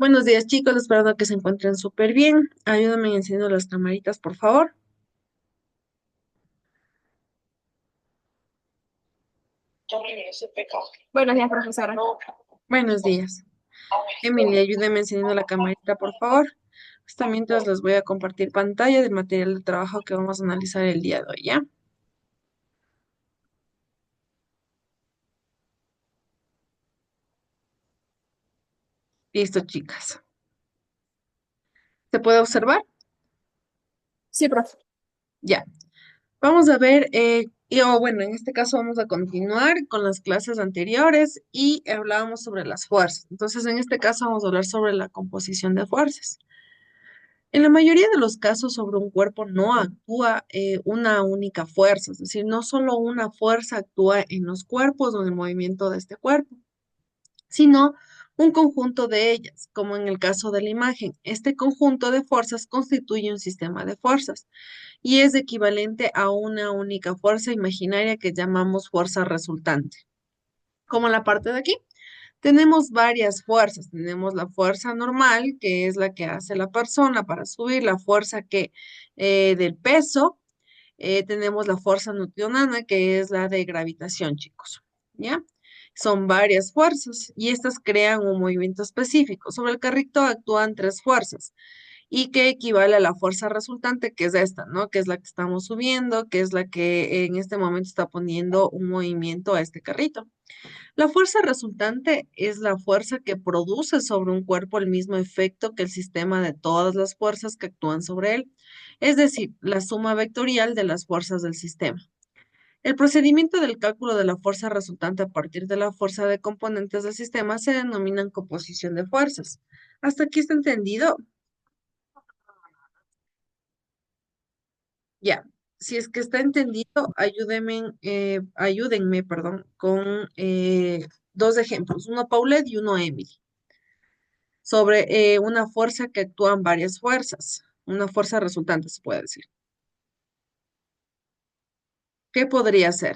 Buenos días, chicos. Esperando que se encuentren súper bien. Ayúdame encendiendo las camaritas, por favor. Buenos días, profesora. Buenos días. Emily, ayúdeme encendiendo la camarita, por favor. Hasta mientras les voy a compartir pantalla del material de trabajo que vamos a analizar el día de hoy, ¿ya? Listo, chicas. ¿Se puede observar? Sí, profe. Ya. Vamos a ver, bueno, en este caso vamos a continuar con las clases anteriores y hablábamos sobre las fuerzas. Entonces, en este caso vamos a hablar sobre la composición de fuerzas. En la mayoría de los casos sobre un cuerpo no actúa una única fuerza, es decir, no solo una fuerza actúa en los cuerpos o en el movimiento de este cuerpo, sino un conjunto de ellas, como en el caso de la imagen. Este conjunto de fuerzas constituye un sistema de fuerzas y es equivalente a una única fuerza imaginaria que llamamos fuerza resultante, como la parte de aquí. Tenemos varias fuerzas. Tenemos la fuerza normal, que es la que hace la persona para subir, la fuerza del peso. Tenemos la fuerza newtoniana, que es la de gravitación, chicos. ¿Ya? Son varias fuerzas y estas crean un movimiento específico. Sobre el carrito actúan tres fuerzas y que equivale a la fuerza resultante, que es esta, ¿no? Que es la que estamos subiendo, que es la que en este momento está poniendo un movimiento a este carrito. La fuerza resultante es la fuerza que produce sobre un cuerpo el mismo efecto que el sistema de todas las fuerzas que actúan sobre él, es decir, la suma vectorial de las fuerzas del sistema. El procedimiento del cálculo de la fuerza resultante a partir de la fuerza de componentes del sistema se denomina composición de fuerzas. ¿Hasta aquí está entendido? Ya. Si es que está entendido, ayúdenme, perdón, con dos ejemplos, uno Paulette y uno Emily, sobre una fuerza que actúan varias fuerzas, una fuerza resultante, se puede decir. ¿Qué podría ser?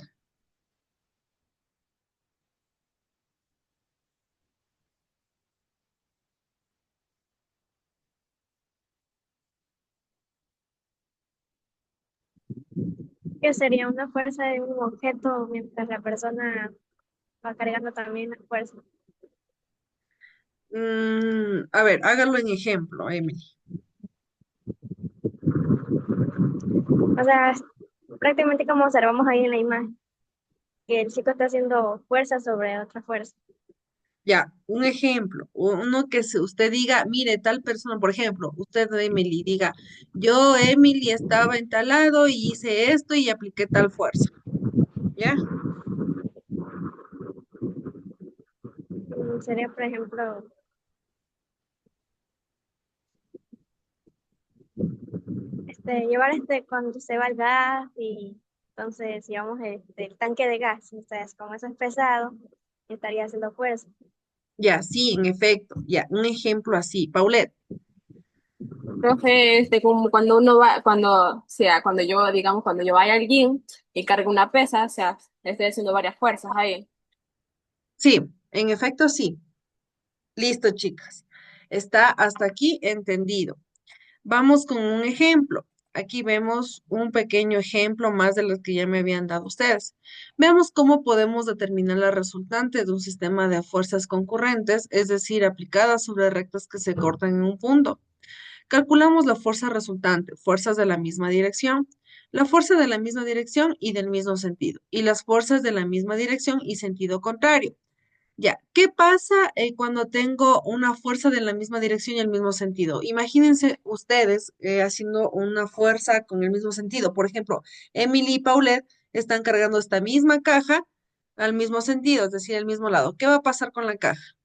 Que sería una fuerza de un objeto mientras la persona va cargando también la fuerza. A ver, hágalo en ejemplo, Emily. O sea, prácticamente como observamos ahí en la imagen, que el chico está haciendo fuerza sobre otra fuerza. Ya, un ejemplo, uno que usted diga, mire, tal persona, por ejemplo, usted, Emily, diga, yo, Emily, estaba en tal lado y hice esto y apliqué tal fuerza, ¿ya? Sería, por ejemplo, llevar cuando se va el gas y entonces llevamos el tanque de gas. Entonces, como eso es pesado, estaría haciendo fuerza. Ya, sí, en efecto, ya, un ejemplo así. Paulette, Profe, como cuando uno va, cuando, o sea, cuando yo, digamos, cuando yo vaya al gym y cargo una pesa, o sea, estoy haciendo varias fuerzas ahí. sí, en efecto, sí. Listo, chicas. Está hasta aquí entendido. Vamos con un ejemplo. Aquí vemos un pequeño ejemplo más de los que ya me habían dado ustedes. Veamos cómo podemos determinar la resultante de un sistema de fuerzas concurrentes, es decir, aplicadas sobre rectas que se cortan en un punto. Calculamos la fuerza resultante, fuerzas de la misma dirección, la fuerza de la misma dirección y del mismo sentido, y las fuerzas de la misma dirección y sentido contrario. Ya, ¿qué pasa cuando tengo una fuerza de la misma dirección y el mismo sentido? Imagínense ustedes haciendo una fuerza con el mismo sentido. Por ejemplo, Emily y Paulette están cargando esta misma caja al mismo sentido, es decir, al mismo lado. ¿Qué va a pasar con la caja?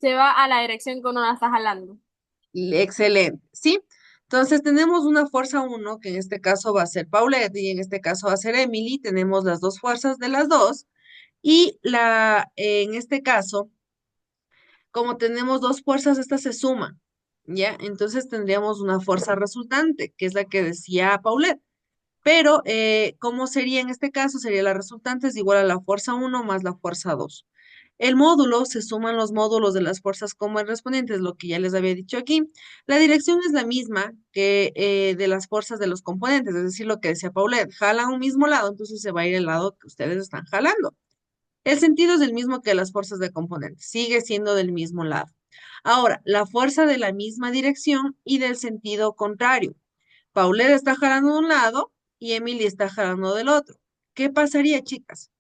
Se va a la dirección que uno la está jalando. Excelente, ¿sí? Entonces tenemos una fuerza uno, que en este caso va a ser Paulette y en este caso va a ser Emily. Tenemos las dos fuerzas de las dos y en este caso como tenemos dos fuerzas, estas se suman, ¿ya? Entonces tendríamos una fuerza resultante, que es la que decía Paulette. Pero, ¿cómo sería en este caso? Sería la resultante es igual a la fuerza uno más la fuerza 2. El módulo se suman los módulos de las fuerzas correspondientes, lo que ya les había dicho aquí. La dirección es la misma que de las fuerzas de los componentes, es decir, lo que decía Paulette, jalan un mismo lado, entonces se va a ir el lado que ustedes están jalando. El sentido es el mismo que las fuerzas de componentes, sigue siendo del mismo lado. Ahora, la fuerza de la misma dirección y del sentido contrario. Paulette está jalando de un lado y Emily está jalando del otro. ¿Qué pasaría, chicas?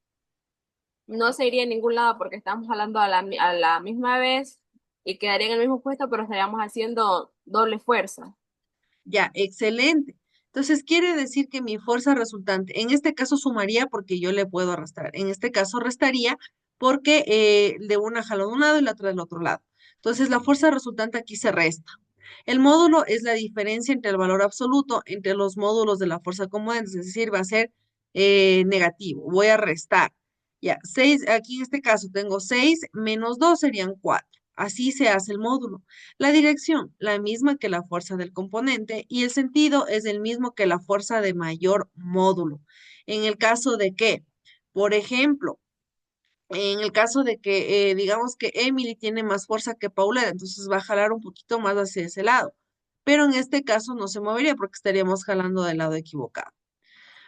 No se iría a ningún lado porque estamos hablando a la misma vez y quedaría en el mismo puesto, pero estaríamos haciendo doble fuerza. Ya, excelente. Entonces, quiere decir que mi fuerza resultante, en este caso sumaría porque yo le puedo arrastrar. En este caso restaría porque de una jalo de un lado y la otra del otro lado. Entonces, la fuerza resultante aquí se resta. El módulo es la diferencia entre el valor absoluto entre los módulos de la fuerza común, es decir, va a ser negativo. Voy a restar. Ya, 6, aquí en este caso tengo 6 menos 2 serían 4. Así se hace el módulo. La dirección, la misma que la fuerza del componente, y el sentido es el mismo que la fuerza de mayor módulo. En el caso de que, por ejemplo, en el caso de que, digamos que Emily tiene más fuerza que Paula, entonces va a jalar un poquito más hacia ese lado. Pero en este caso no se movería porque estaríamos jalando del lado equivocado.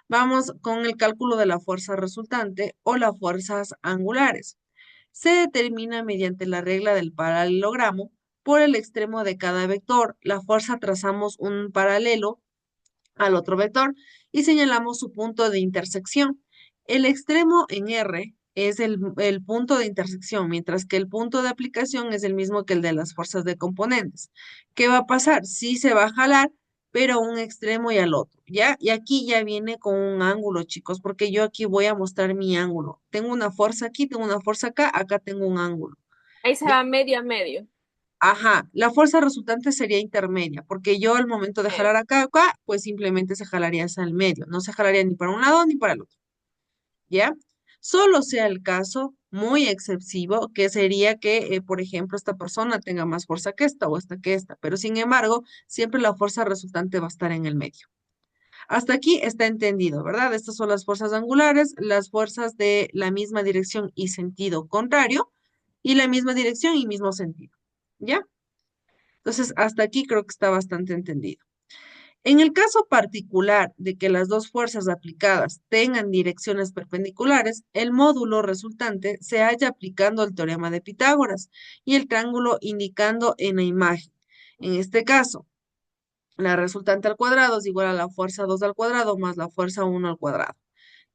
Vamos con el cálculo de la fuerza resultante o las fuerzas angulares. Se determina mediante la regla del paralelogramo por el extremo de cada vector. La fuerza trazamos un paralelo al otro vector y señalamos su punto de intersección. El extremo en R es el punto de intersección, mientras que el punto de aplicación es el mismo que el de las fuerzas de componentes. ¿Qué va a pasar? Sí se va a jalar, pero a un extremo y al otro, ¿ya? Y aquí ya viene con un ángulo, chicos, porque yo aquí voy a mostrar mi ángulo. Tengo una fuerza aquí, tengo una fuerza acá, acá tengo un ángulo. Ahí se ¿Ya? va medio a medio. Ajá, la fuerza resultante sería intermedia, porque yo al momento de jalar acá, acá, pues simplemente se jalaría hacia el medio, no se jalaría ni para un lado ni para el otro, ¿ya? Solo sea el caso muy excesivo, que sería que, por ejemplo, esta persona tenga más fuerza que esta o esta que esta, pero sin embargo, siempre la fuerza resultante va a estar en el medio. Hasta aquí está entendido, ¿verdad? Estas son las fuerzas angulares, las fuerzas de la misma dirección y sentido contrario, y la misma dirección y mismo sentido, ¿ya? Entonces, hasta aquí creo que está bastante entendido. En el caso particular de que las dos fuerzas aplicadas tengan direcciones perpendiculares, el módulo resultante se halla aplicando el teorema de Pitágoras y el triángulo indicando en la imagen. En este caso, la resultante al cuadrado es igual a la fuerza 2 al cuadrado más la fuerza 1 al cuadrado.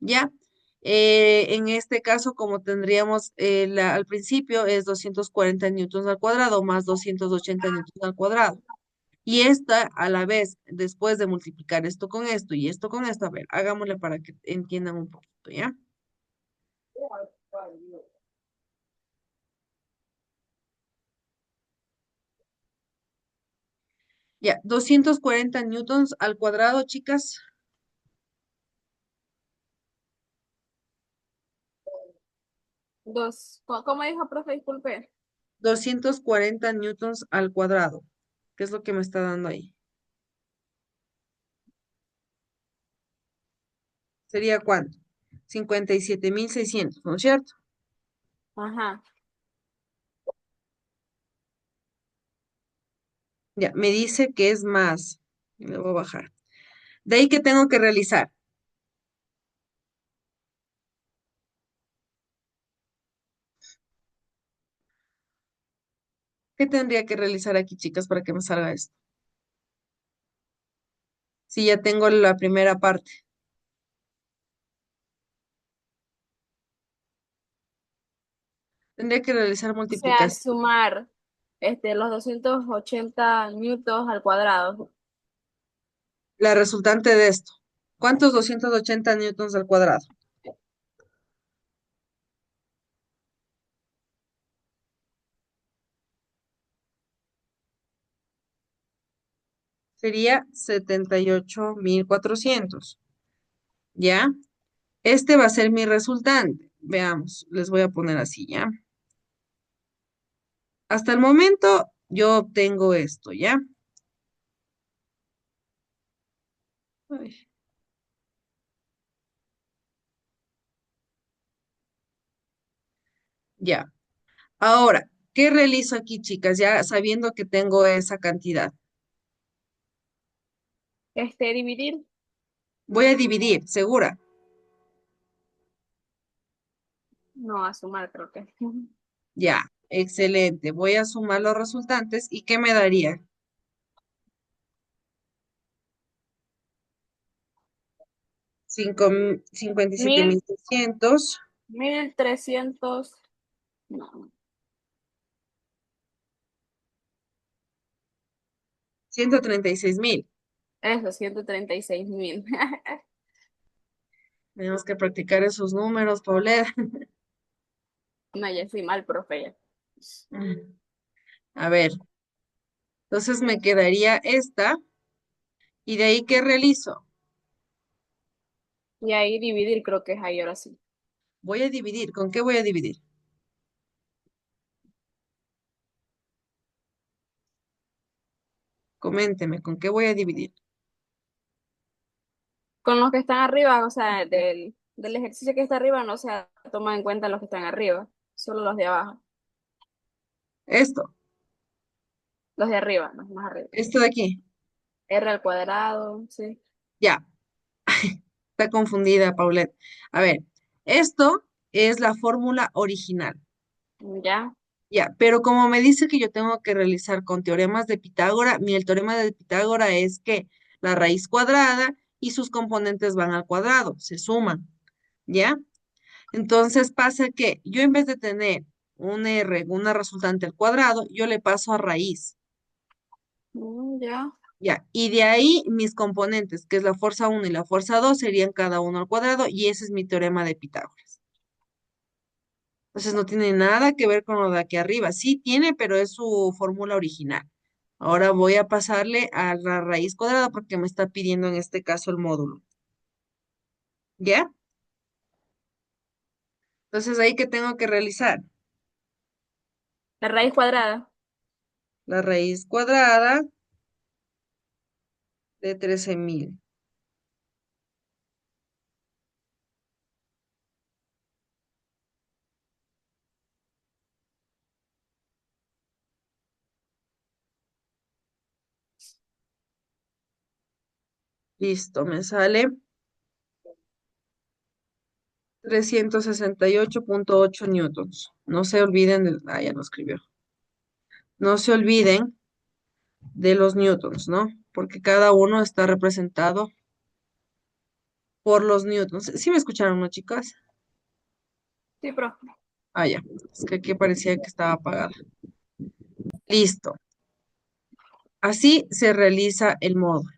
¿Ya? En este caso, como tendríamos al principio, es 240 newtons al cuadrado más 280 newtons al cuadrado. Y esta, a la vez, después de multiplicar esto con esto y esto con esto, a ver, hagámosle para que entiendan un poquito, ¿ya? Ya, 240 newtons al cuadrado, chicas. ¿Cómo dijo, profe? Disculpe. 240 newtons al cuadrado. ¿Qué es lo que me está dando ahí? ¿Sería cuánto? 57.600, ¿no es cierto? Ajá. Ya, me dice que es más. Le voy a bajar. De ahí que tengo que realizar. ¿Qué tendría que realizar aquí, chicas, para que me salga esto? Si ya tengo la primera parte. Tendría que realizar O sea, multiplicación. sumar los 280 newtons al cuadrado. La resultante de esto. ¿Cuántos 280 newtons al cuadrado? Sería 78.400. ¿Ya? Este va a ser mi resultante. Veamos, les voy a poner así, ¿ya? Hasta el momento yo obtengo esto, ¿ya? Ay, ya. Ahora, ¿qué realizo aquí, chicas? Ya sabiendo que tengo esa cantidad. Dividir. Voy a dividir, segura. No, a sumar creo que. Ya, excelente. Voy a sumar los resultantes. ¿Y qué me daría? Mil, 57.600. 1300. No, 136.000. eso, 136.000. Tenemos que practicar esos números, Paulette. No, ya estoy mal, profe. Ya. A ver, entonces me quedaría esta. ¿Y de ahí qué realizo? Y ahí dividir creo que es ahí ahora sí. Voy a dividir. ¿Con qué voy a dividir? Coménteme, ¿con qué voy a dividir? Con los que están arriba, o sea, del ejercicio que está arriba no se toma en cuenta los que están arriba, solo los de abajo. Esto, Los de arriba, los más arriba. esto de aquí. R al cuadrado, sí. Ya, está confundida, Paulette. A ver, esto es la fórmula original. Ya. Ya, pero como me dice que yo tengo que realizar con teoremas de Pitágora, el teorema de Pitágora es que la raíz cuadrada y sus componentes van al cuadrado, se suman, ¿ya? Entonces pasa que yo en vez de tener un R, una resultante al cuadrado, yo le paso a raíz, Ya. ¿ya? Y de ahí mis componentes, que es la fuerza uno y la fuerza 2 serían cada uno al cuadrado y ese es mi teorema de Pitágoras. Entonces no tiene nada que ver con lo de aquí arriba. Sí tiene, pero es su fórmula original. Ahora voy a pasarle a la raíz cuadrada porque me está pidiendo en este caso el módulo. ¿Ya? Entonces ahí que tengo que realizar La raíz cuadrada. la raíz cuadrada de 13.000. Listo, me sale 368.8 newtons. No se olviden del... Ah, ya lo escribió. No se olviden de los newtons, ¿no? Porque cada uno está representado por los newtons. ¿Sí me escucharon, no, chicas? Sí, profe. Ah, ya. Es que aquí parecía que estaba apagada. Listo. Así se realiza el módulo.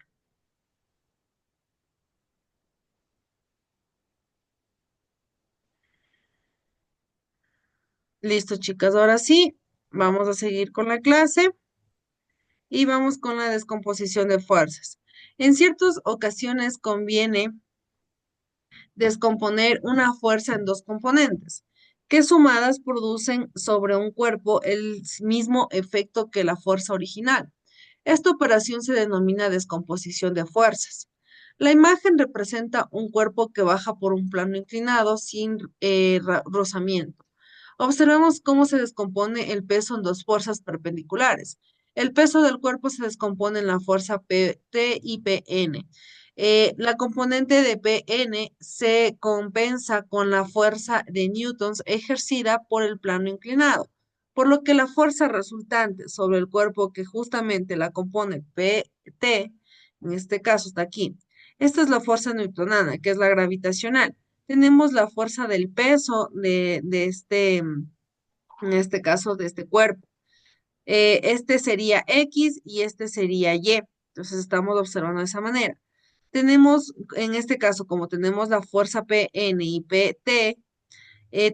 Listo, chicas. Ahora sí, vamos a seguir con la clase y vamos con la descomposición de fuerzas. En ciertas ocasiones conviene descomponer una fuerza en dos componentes, que sumadas producen sobre un cuerpo el mismo efecto que la fuerza original. Esta operación se denomina descomposición de fuerzas. La imagen representa un cuerpo que baja por un plano inclinado sin rozamiento. Observemos cómo se descompone el peso en dos fuerzas perpendiculares. El peso del cuerpo se descompone en la fuerza T y Pn. La componente de Pn se compensa con la fuerza de newtons ejercida por el plano inclinado, por lo que la fuerza resultante sobre el cuerpo que justamente la compone Pt, en este caso está aquí. Esta es la fuerza newtonana, que es la gravitacional. Tenemos la fuerza del peso de este, en este caso, de este cuerpo. Este sería X y este sería Y. Entonces estamos observando de esa manera. Tenemos, en este caso, como tenemos la fuerza Pn y Pt,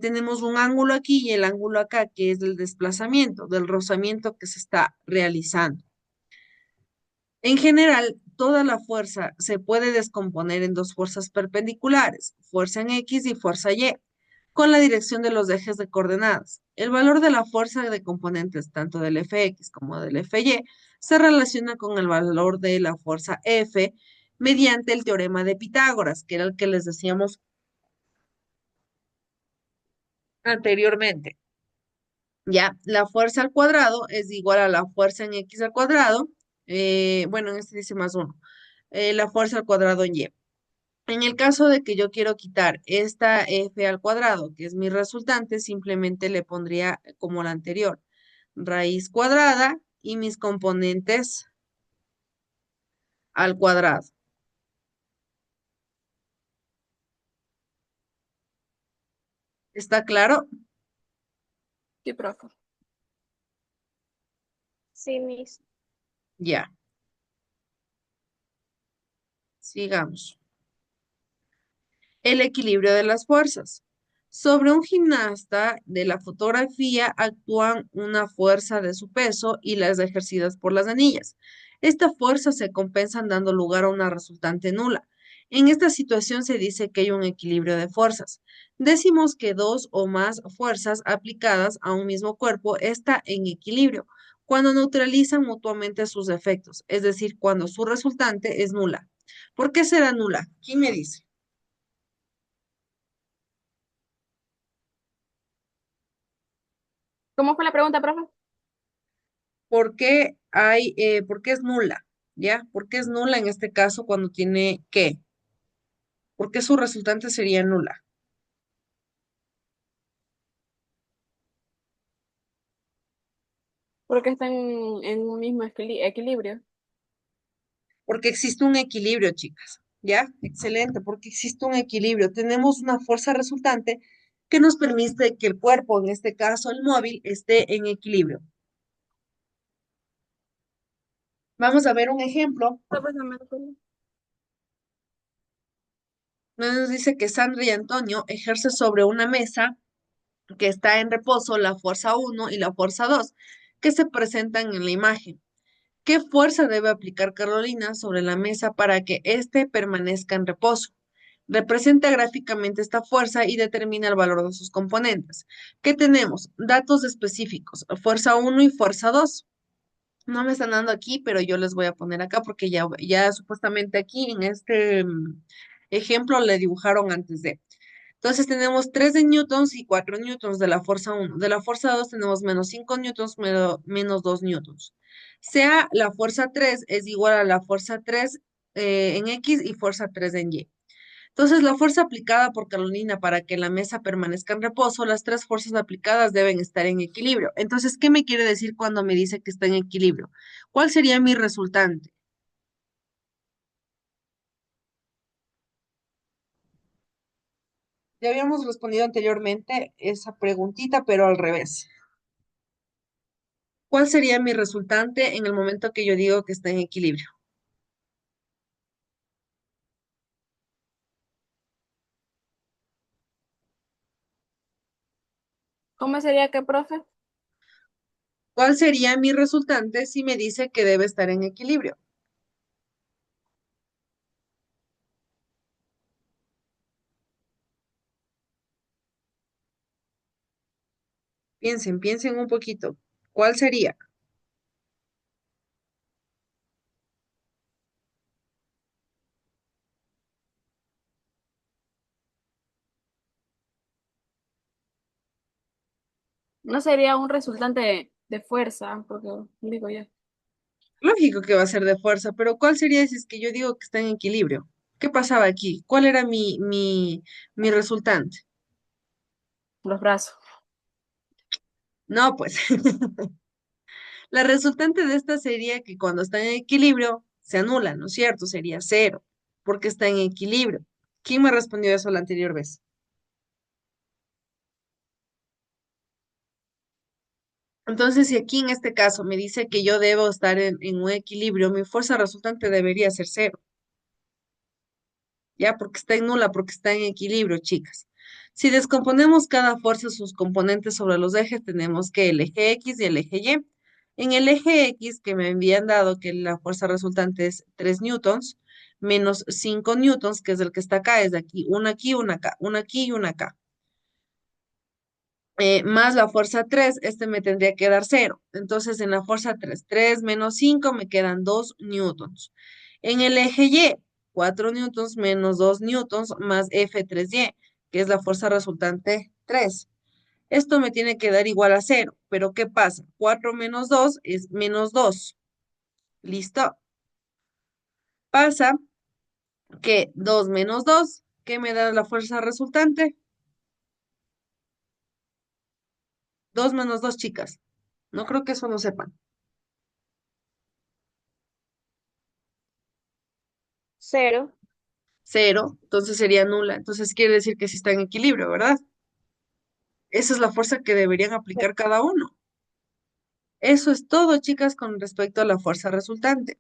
tenemos un ángulo aquí y el ángulo acá, que es del desplazamiento, del rozamiento que se está realizando. En general, toda la fuerza se puede descomponer en dos fuerzas perpendiculares, fuerza en X y fuerza Y, con la dirección de los ejes de coordenadas. El valor de la fuerza de componentes tanto del Fx como del Fy se relaciona con el valor de la fuerza F mediante el teorema de Pitágoras, que era el que les decíamos anteriormente. Ya, la fuerza al cuadrado es igual a la fuerza en x al cuadrado. Bueno, en este dice más uno. La fuerza al cuadrado en y. En el caso de que yo quiero quitar esta f al cuadrado, que es mi resultante, simplemente le pondría como la anterior, raíz cuadrada y mis componentes al cuadrado. ¿Está claro? Sí, profe. Sí, Miss. Ya, sigamos. El equilibrio de las fuerzas. Sobre un gimnasta de la fotografía actúan una fuerza de su peso y las ejercidas por las anillas. Esta fuerza se compensan dando lugar a una resultante nula. En esta situación se dice que hay un equilibrio de fuerzas. Decimos que dos o más fuerzas aplicadas a un mismo cuerpo está en equilibrio cuando neutralizan mutuamente sus efectos, es decir, cuando su resultante es nula. ¿Por qué será nula? ¿Quién me dice? ¿Cómo fue la pregunta, profe? ¿Por qué es nula? ¿Ya? ¿Por qué es nula en este caso cuando tiene qué? ¿Por qué su resultante sería nula? Porque está en un mismo equilibrio. Porque existe un equilibrio, chicas. ¿Ya? Excelente, porque existe un equilibrio. Tenemos una fuerza resultante que nos permite que el cuerpo, en este caso el móvil, esté en equilibrio. Vamos a ver un ejemplo. Profe, no me acuerdo. Nos dice que Sandra y Antonio ejercen sobre una mesa que está en reposo la fuerza uno y la fuerza 2 que se presentan en la imagen. ¿Qué fuerza debe aplicar Carolina sobre la mesa para que éste permanezca en reposo? Representa gráficamente esta fuerza y determina el valor de sus componentes. ¿Qué tenemos? Datos específicos, fuerza uno y fuerza 2. No me están dando aquí, pero yo les voy a poner acá porque ya supuestamente aquí en este ejemplo le dibujaron antes de. Entonces tenemos 3 de newtons y 4 newtons de la fuerza uno. De la fuerza 2 tenemos menos 5 newtons, menos 2 newtons. Sea la fuerza 3 es igual a la fuerza 3 en X y fuerza 3 en Y. Entonces, la fuerza aplicada por Carolina para que la mesa permanezca en reposo, las tres fuerzas aplicadas deben estar en equilibrio. Entonces, ¿qué me quiere decir cuando me dice que está en equilibrio? ¿Cuál sería mi resultante? Ya habíamos respondido anteriormente esa preguntita, pero al revés. ¿Cuál sería mi resultante en el momento que yo digo que está en equilibrio? ¿Cómo sería que, profe? ¿Cuál sería mi resultante si me dice que debe estar en equilibrio? Piensen un poquito. ¿Cuál sería? No sería un resultante de fuerza, porque digo yo. Lógico que va a ser de fuerza, pero ¿cuál sería si es que yo digo que está en equilibrio? ¿Qué pasaba aquí? ¿Cuál era mi resultante? Los brazos. No, pues la resultante de esta sería que cuando está en equilibrio se anula, ¿no es cierto? Sería cero, porque está en equilibrio. ¿Quién me respondió eso la anterior vez? Entonces, si aquí en este caso me dice que yo debo estar en un equilibrio, mi fuerza resultante debería ser cero. Ya, porque está en nula, porque está en equilibrio, chicas. Si descomponemos cada fuerza sus componentes sobre los ejes, tenemos que el eje X y el eje Y. En el eje X, que me habían dado que la fuerza resultante es 3 newtons, menos 5 newtons, que es el que está acá, es de aquí, una acá, una aquí y una acá. Más la fuerza 3, este me tendría que dar cero. Entonces, en la fuerza 3, 3 menos 5 me quedan 2 newtons. En el eje Y, 4 newtons menos 2 newtons más F3Y, que es la fuerza resultante 3. Esto me tiene que dar igual a cero. Pero ¿qué pasa? 4 menos 2 es menos 2. ¿Listo? Pasa que 2 menos 2, ¿qué me da la fuerza resultante? 2 menos 2, chicas. No creo que eso no sepan. Cero. Cero, entonces sería nula. Entonces quiere decir que sí está en equilibrio, ¿verdad? Esa es la fuerza que deberían aplicar cada uno. Eso es todo, chicas, con respecto a la fuerza resultante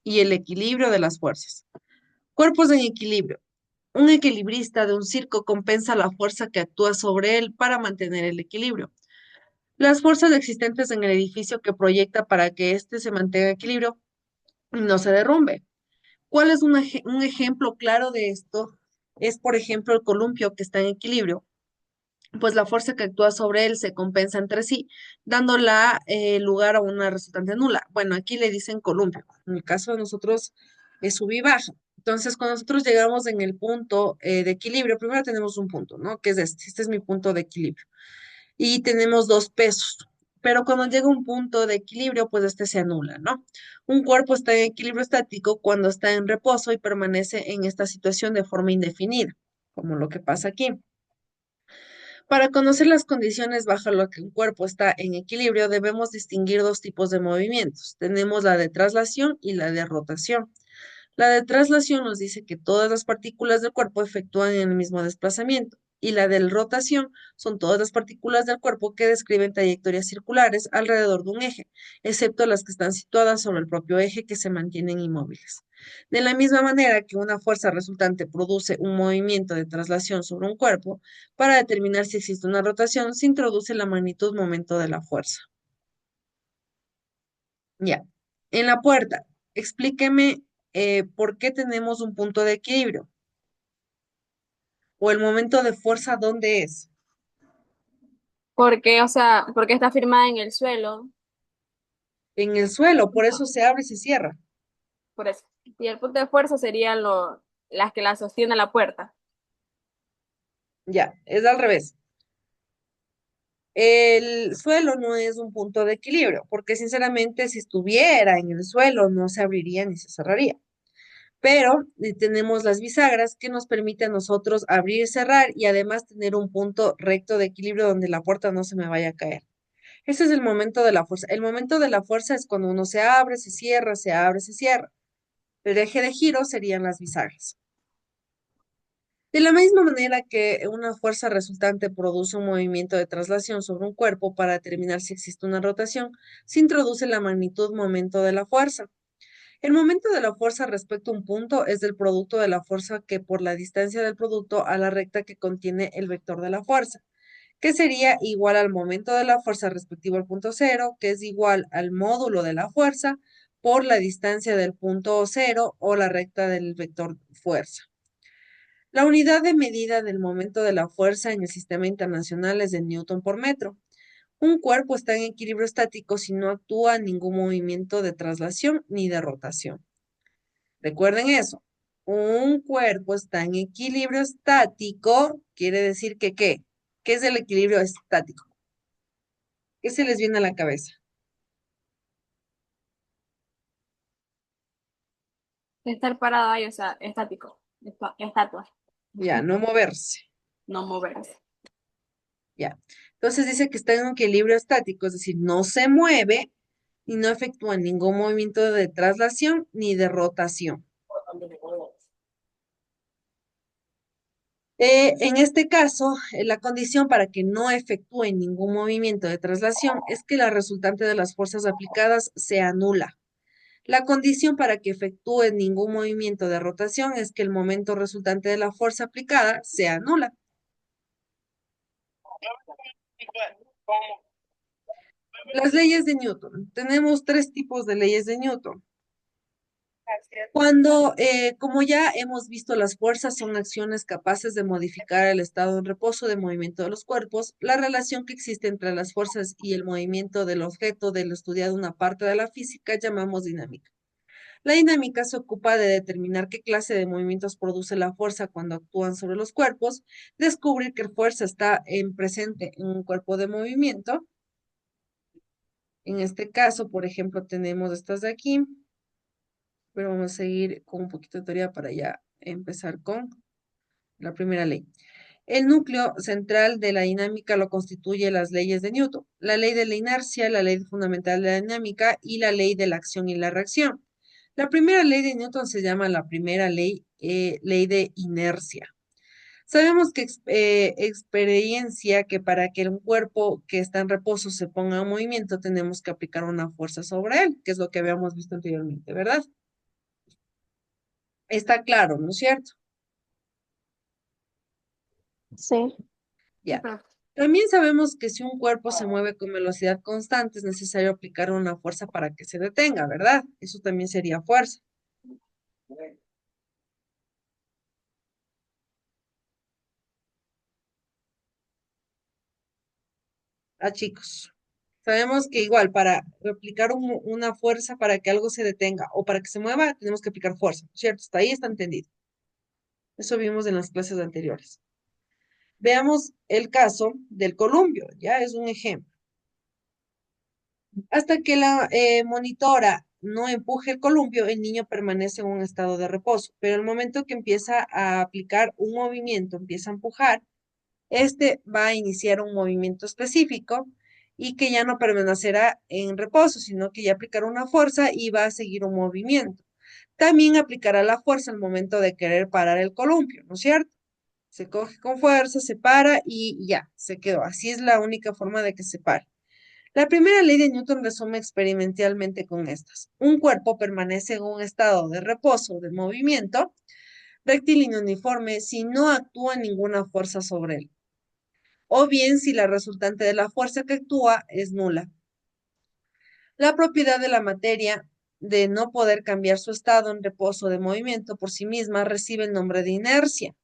y el equilibrio de las fuerzas. Cuerpos en equilibrio. Un equilibrista de un circo compensa la fuerza que actúa sobre él para mantener el equilibrio. Las fuerzas existentes en el edificio que proyecta para que éste se mantenga en equilibrio y no se derrumbe. ¿Cuál es un ejemplo claro de esto? Es, por ejemplo, el columpio que está en equilibrio, pues la fuerza que actúa sobre él se compensa entre sí, dándola lugar a una resultante nula. Bueno, aquí le dicen columpio. En el caso de nosotros es sub y baja. Entonces, cuando nosotros llegamos en el punto de equilibrio, primero tenemos un punto, ¿no? Que es este. Este es mi punto de equilibrio. Y tenemos dos pesos. Pero cuando llega un punto de equilibrio, pues este se anula, ¿no? Un cuerpo está en equilibrio estático cuando está en reposo y permanece en esta situación de forma indefinida, como lo que pasa aquí. Para conocer las condiciones bajo las que un cuerpo está en equilibrio, debemos distinguir dos tipos de movimientos. Tenemos la de traslación y la de rotación. La de traslación nos dice que todas las partículas del cuerpo efectúan el mismo desplazamiento. Y la de rotación son todas las partículas del cuerpo que describen trayectorias circulares alrededor de un eje, excepto las que están situadas sobre el propio eje que se mantienen inmóviles. De la misma manera que una fuerza resultante produce un movimiento de traslación sobre un cuerpo, para determinar si existe una rotación, se introduce la magnitud momento de la fuerza. Ya. En la puerta, explíqueme por qué tenemos un punto de equilibrio o el momento de fuerza, ¿dónde es? Porque, o sea, porque está firmada en el suelo, En el suelo, por eso se abre y se cierra. por eso. Y el punto de fuerza serían las que la sostienen la puerta. Ya, es al revés. El suelo no es un punto de equilibrio, porque sinceramente si estuviera en el suelo no se abriría ni se cerraría. Pero tenemos las bisagras que nos permiten a nosotros abrir y cerrar y además tener un punto recto de equilibrio donde la puerta no se me vaya a caer. Ese es el momento de la fuerza. El momento de la fuerza es cuando uno se abre, se cierra, se abre, se cierra. El eje de giro serían las bisagras. De la misma manera que una fuerza resultante produce un movimiento de traslación sobre un cuerpo para determinar si existe una rotación, se introduce la magnitud momento de la fuerza. El momento de la fuerza respecto a un punto es del producto de la fuerza que por la distancia del producto a la recta que contiene el vector de la fuerza, que sería igual al momento de la fuerza respectivo al punto cero, que es igual al módulo de la fuerza por la distancia del punto cero o la recta del vector fuerza. La unidad de medida del momento de la fuerza en el sistema internacional es de Newton por metro. Un cuerpo está en equilibrio estático si no actúa ningún movimiento de traslación ni de rotación. Recuerden eso. Un cuerpo está en equilibrio estático, quiere decir que ¿qué? ¿Qué es el equilibrio estático? ¿Qué se les viene a la cabeza? Estar parado ahí, o sea, estático, estatua, Ya, no moverse. no moverse. Ya. Entonces dice que está en un equilibrio estático, es decir, no se mueve y no efectúa ningún movimiento de traslación ni de rotación. En este caso, la condición para que no efectúe ningún movimiento de traslación es que la resultante de las fuerzas aplicadas sea nula. La condición para que efectúe ningún movimiento de rotación es que el momento resultante de la fuerza aplicada sea nula. Las leyes de Newton. Tenemos tres tipos de leyes de Newton. Cuando, como ya hemos visto, las fuerzas son acciones capaces de modificar el estado en reposo de movimiento de los cuerpos, la relación que existe entre las fuerzas y el movimiento del objeto del estudiado una parte de la física llamamos dinámica. La dinámica se ocupa de determinar qué clase de movimientos produce la fuerza cuando actúan sobre los cuerpos, descubrir qué fuerza está presente en un cuerpo de movimiento. En este caso, por ejemplo, tenemos estas de aquí, pero vamos a seguir con un poquito de teoría para ya empezar con la primera ley. El núcleo central de la dinámica lo constituye las leyes de Newton, la ley de la inercia, la ley fundamental de la dinámica y la ley de la acción y la reacción. La primera ley de Newton se llama la primera ley, ley de inercia. Sabemos que experiencia que para que un cuerpo que está en reposo se ponga en movimiento, tenemos que aplicar una fuerza sobre él, que es lo que habíamos visto anteriormente, ¿verdad? Está claro, ¿no es cierto? Sí. Ya. También sabemos que si un cuerpo se mueve con velocidad constante, es necesario aplicar una fuerza para que se detenga, ¿verdad? Eso también sería fuerza. Ah, chicos. Sabemos que igual para aplicar una fuerza para que algo se detenga o para que se mueva, tenemos que aplicar fuerza, ¿cierto? Hasta ahí está entendido. Eso vimos en las clases anteriores. Veamos el caso del columpio, ya es un ejemplo. Hasta que la monitora no empuje el columpio, el niño permanece en un estado de reposo, pero el momento que empieza a aplicar un movimiento, empieza a empujar, este va a iniciar un movimiento específico y que ya no permanecerá en reposo, sino que ya aplicará una fuerza y va a seguir un movimiento. También aplicará la fuerza al momento de querer parar el columpio, ¿no es cierto? Se coge con fuerza, se para y ya, se quedó. Así es la única forma de que se pare. La primera ley de Newton resume experimentalmente con estas. Un cuerpo permanece en un estado de reposo, o de movimiento, rectilíneo uniforme, si no actúa ninguna fuerza sobre él, o bien si la resultante de la fuerza que actúa es nula. La propiedad de la materia de no poder cambiar su estado en reposo de movimiento por sí misma recibe el nombre de inercia.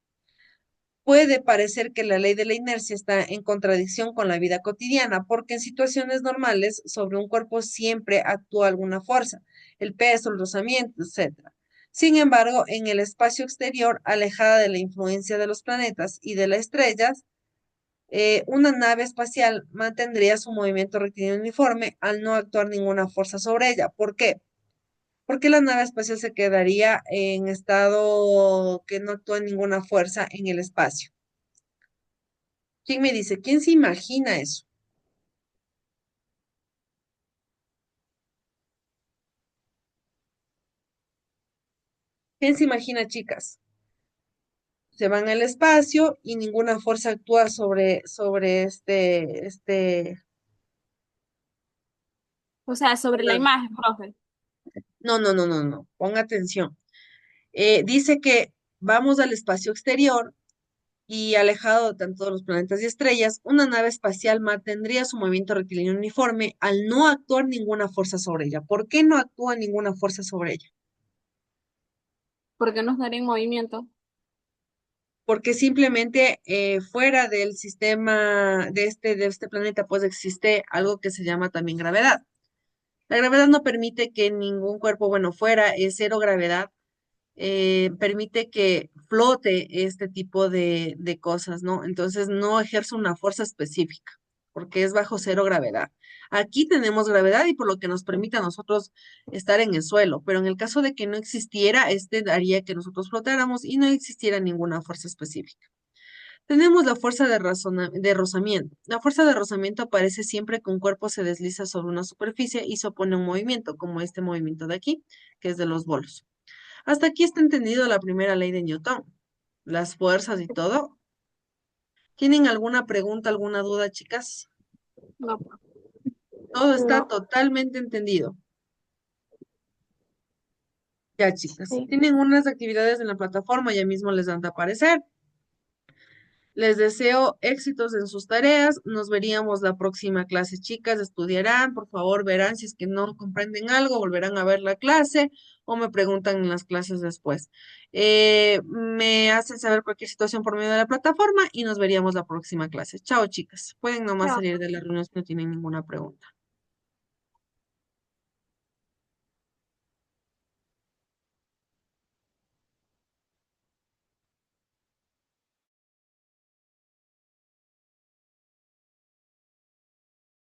Puede parecer que la ley de la inercia está en contradicción con la vida cotidiana, porque en situaciones normales sobre un cuerpo siempre actúa alguna fuerza, el peso, el rozamiento, etc. Sin embargo, en el espacio exterior, alejada de la influencia de los planetas y de las estrellas, una nave espacial mantendría su movimiento rectilíneo uniforme al no actuar ninguna fuerza sobre ella. ¿Por qué? Porque la nave espacial se quedaría en estado que no actúa ninguna fuerza en el espacio. ¿Quién me dice? ¿Quién se imagina eso? ¿Quién se imagina, chicas? Se van al espacio y ninguna fuerza actúa sobre O sea, sobre la nave. imagen, profe. No, no, no, no, no. Ponga atención. Dice que vamos al espacio exterior y alejado de tanto de los planetas y estrellas, una nave espacial mantendría su movimiento rectilíneo uniforme al no actuar ninguna fuerza sobre ella. ¿Por qué no actúa ninguna fuerza sobre ella? Porque no estaría en movimiento. Porque simplemente fuera del sistema de este planeta, pues existe algo que se llama también gravedad. La gravedad no permite que ningún cuerpo, bueno, fuera es cero gravedad, permite que flote este tipo de cosas, ¿no? Entonces no ejerce una fuerza específica, porque es bajo cero gravedad. Aquí tenemos gravedad y por lo que nos permite a nosotros estar en el suelo, pero en el caso de que no existiera, este haría que nosotros flotáramos y no existiera ninguna fuerza específica. Tenemos la fuerza de rozamiento. La fuerza de rozamiento aparece siempre que un cuerpo se desliza sobre una superficie y se opone a un movimiento, como este movimiento de aquí, que es de los bolos. Hasta aquí está entendido la primera ley de Newton, las fuerzas y todo. ¿Tienen alguna pregunta, alguna duda, chicas? No, Todo está No. totalmente entendido. Ya, chicas. Sí. Tienen unas actividades en la plataforma, ya mismo les dan de aparecer. Les deseo éxitos en sus tareas. Nos veríamos la próxima clase, chicas. Estudiarán, por favor, verán si es que no comprenden algo, volverán a ver la clase o me preguntan en las clases después. Me hacen saber cualquier situación por medio de la plataforma y nos veríamos la próxima clase. Chao, chicas. Pueden nomás Chao. salir de la reunión si no tienen ninguna pregunta.